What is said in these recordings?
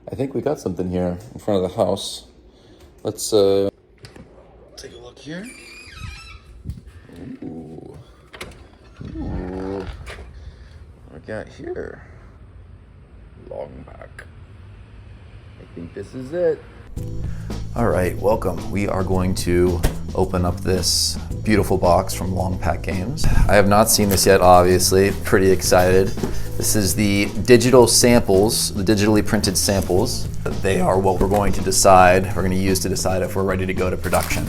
I think we got something here in front of the house. Let's take a look here. Ooh. Ooh. What we got here? Long back. I think this is it. All right, welcome. We are going to open up this beautiful box from Long Pack Games. I have not seen this yet, obviously. Pretty excited. This is the digital samples, the digitally printed samples. They are what we're going to decide, we're going to use to decide if we're ready to go to production.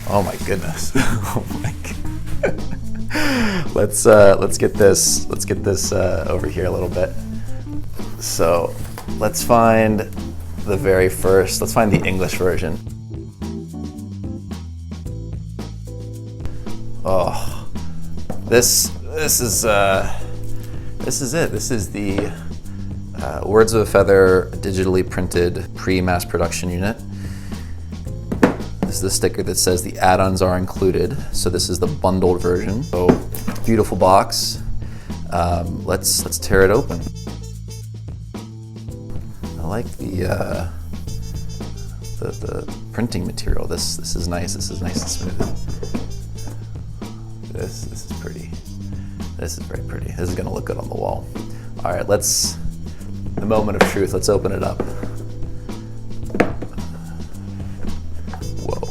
Oh my goodness. Oh my God. Let's get this over here a little bit. So let's find the very first, let's find the English version. Oh, this is it. This is the Words of a Feather digitally printed pre-mass production unit. This is the sticker that says the add-ons are included. So this is the bundled version. So beautiful box. Let's tear it open. I like the printing material. This is nice. This is nice and smooth. This is pretty. This is very pretty. This is gonna look good on the wall. All right, the moment of truth. Let's open it up. Whoa.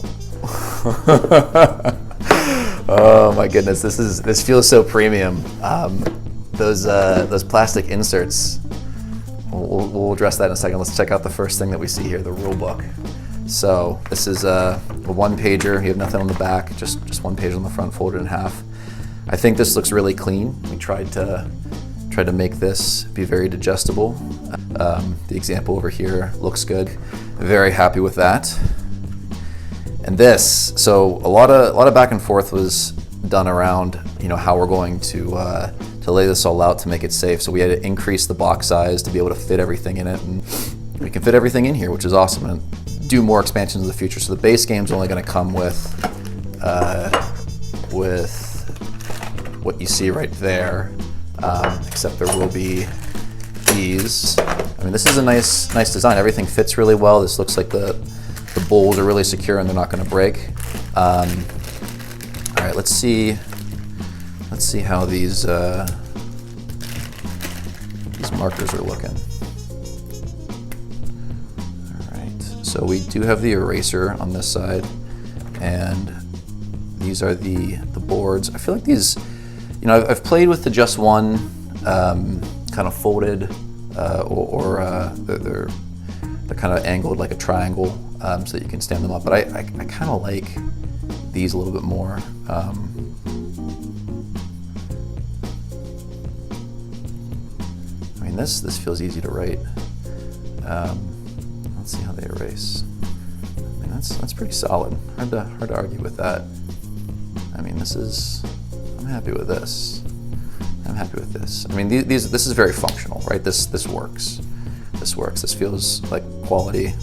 Oh my goodness, this feels so premium. Those plastic inserts. We'll address that in a second. Let's check out the first thing that we see here, the rule book. So this is a one-pager. You have nothing on the back, just one page on the front, folded in half. I think this looks really clean. We tried to make this be very digestible. The example over here looks good. Very happy with that. And this, so a lot of back and forth was done around, how we're going to lay this all out to make it safe. So we had to increase the box size to be able to fit everything in it, and we can fit everything in here, which is awesome, and do more expansions in the future. So the base game's only going to come with what you see right there, except there will be these. I mean, this is a nice design. Everything fits really well. This looks like the bowls are really secure and they're not going to break. All right, let's see how these markers are looking. All right, so we do have the eraser on this side, and these are the boards. I feel like these, I've played with the just one kind of folded, or they're kind of angled like a triangle, so that you can stand them up. But I kind of like these a little bit more. I mean, this feels easy to write. Let's see how they erase. I mean, that's pretty solid. Hard to argue with that. I mean, I'm happy with this. I'm happy with this. I mean, this is very functional, right? This works. This works. This feels like quality.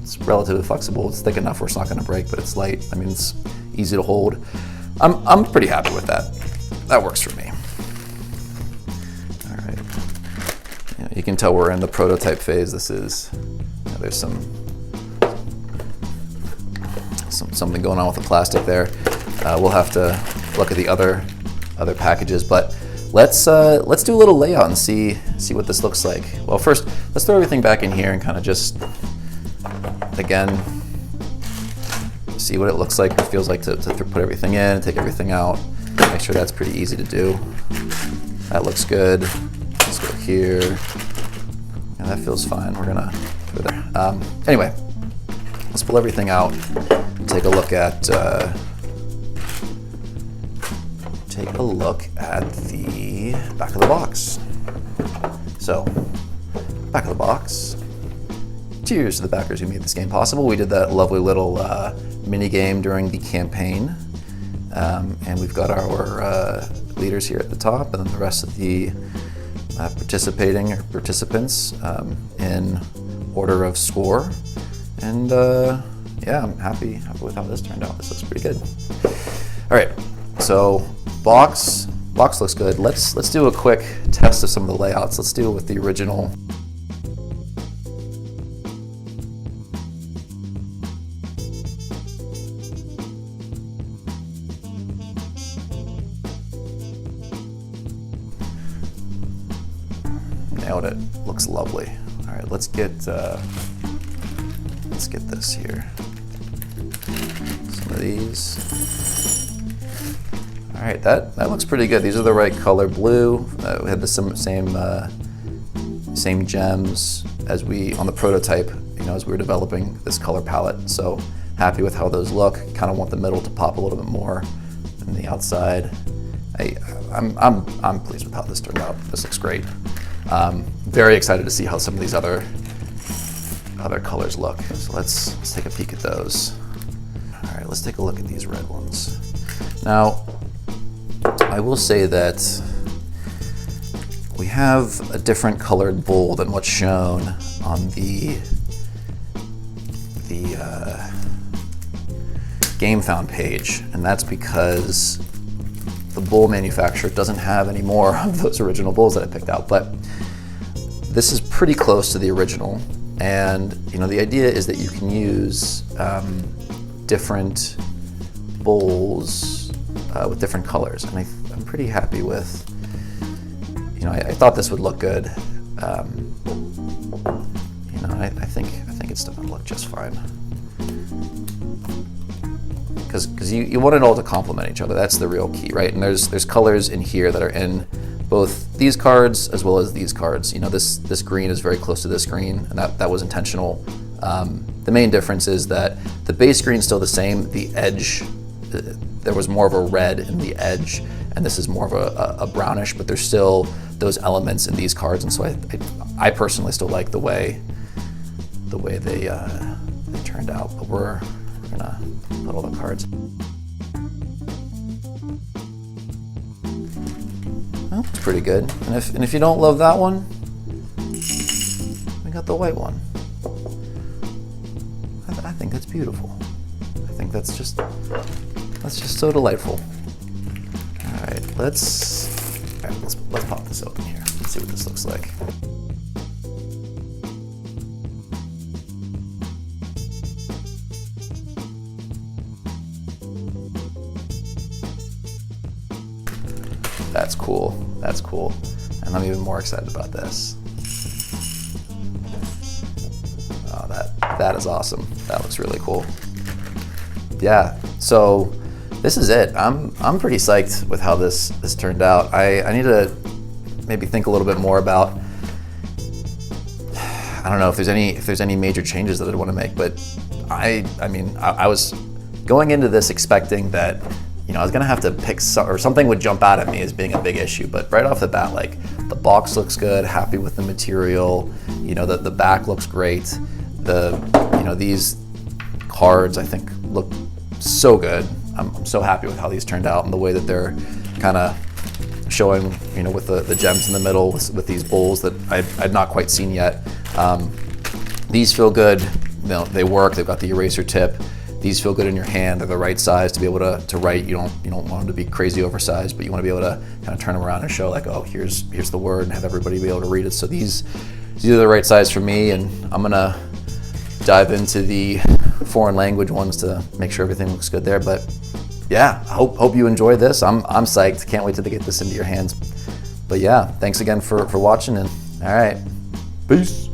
It's relatively flexible. It's thick enough where it's not going to break, but it's light. I mean, it's easy to hold. I'm pretty happy with that. That works for me. All right. You can tell we're in the prototype phase. This is. There's something going on with the plastic there. We'll have to look at the other packages, but let's do a little layout and see what this looks like. Well, first, let's throw everything back in here and kind of just, again, see what it looks like, it feels like to put everything in, take everything out, make sure that's pretty easy to do. That looks good. Let's go here. Yeah, that feels fine. We're gonna go there. Anyway, let's pull everything out and take a look at the back of the box. So, back of the box. Cheers to the backers who made this game possible. We did that lovely little mini game during the campaign, and we've got our leaders here at the top, and then the rest of the participants in order of score. And yeah, I'm happy with how this turned out. This looks pretty good. All right, so box box looks good. Let's do a quick test of some of the layouts. Let's do it with the original. Nailed it. Looks lovely. All right, let's get this here. Some of these. All right, that looks pretty good. These are the right color. Blue. We had the same gems as we on the prototype. You know, as we were developing this color palette. So happy with how those look. Kind of want the middle to pop a little bit more than the outside. I'm pleased with how this turned out. This looks great. Very excited to see how some of these other colors look. So let's take a peek at those. All right, let's take a look at these red ones. Now, I will say that we have a different colored bowl than what's shown on the Gamefound page, and that's because the bowl manufacturer doesn't have any more of those original bowls that I picked out. But this is pretty close to the original, and you know, the idea is that you can use different bowls with different colors, and I'm pretty happy with. You know, I thought this would look good. You know, I think it's still gonna look just fine. Because you want it all to complement each other. That's the real key, right? And there's colors in here that are in both these cards as well as these cards. You know, this green is very close to this green, and that was intentional. The main difference is that the base green is still the same. The edge, there was more of a red in the edge, and this is more of a brownish, but there's still those elements in these cards, and so I personally still like the way they turned out. But we're gonna put all the cards. Well, it's pretty good. And if you don't love that one, we got the white one. I think that's beautiful. I think that's just so delightful. All right, let's pop this open here. Let's see what this looks like. That's cool. That's cool. And I'm even more excited about this. Oh, that is awesome. That looks really cool. Yeah, so this is it. I'm pretty psyched with how this turned out. I need to maybe think a little bit more about, I don't know if there's any major changes that I'd want to make, but I mean I was going into this expecting that, you know, I was gonna have to pick something would jump out at me as being a big issue, but right off the bat, like, the box looks good, happy with the material, you know, the back looks great, you know, these cards I think look so good. I'm so happy with how these turned out and the way that they're kind of showing, you know, with the gems in the middle with these bowls that I'd not quite seen yet. These feel good, you know, they work, they've got the eraser tip. These feel good in your hand. They're the right size to be able to write. You don't want them to be crazy oversized, but you want to be able to kind of turn them around and show like, oh, here's the word, and have everybody be able to read it. So these are the right size for me, and I'm gonna dive into the foreign language ones to make sure everything looks good there. But yeah, hope you enjoyed this. I'm psyched. Can't wait to get this into your hands. But yeah, thanks again for watching, and all right, peace.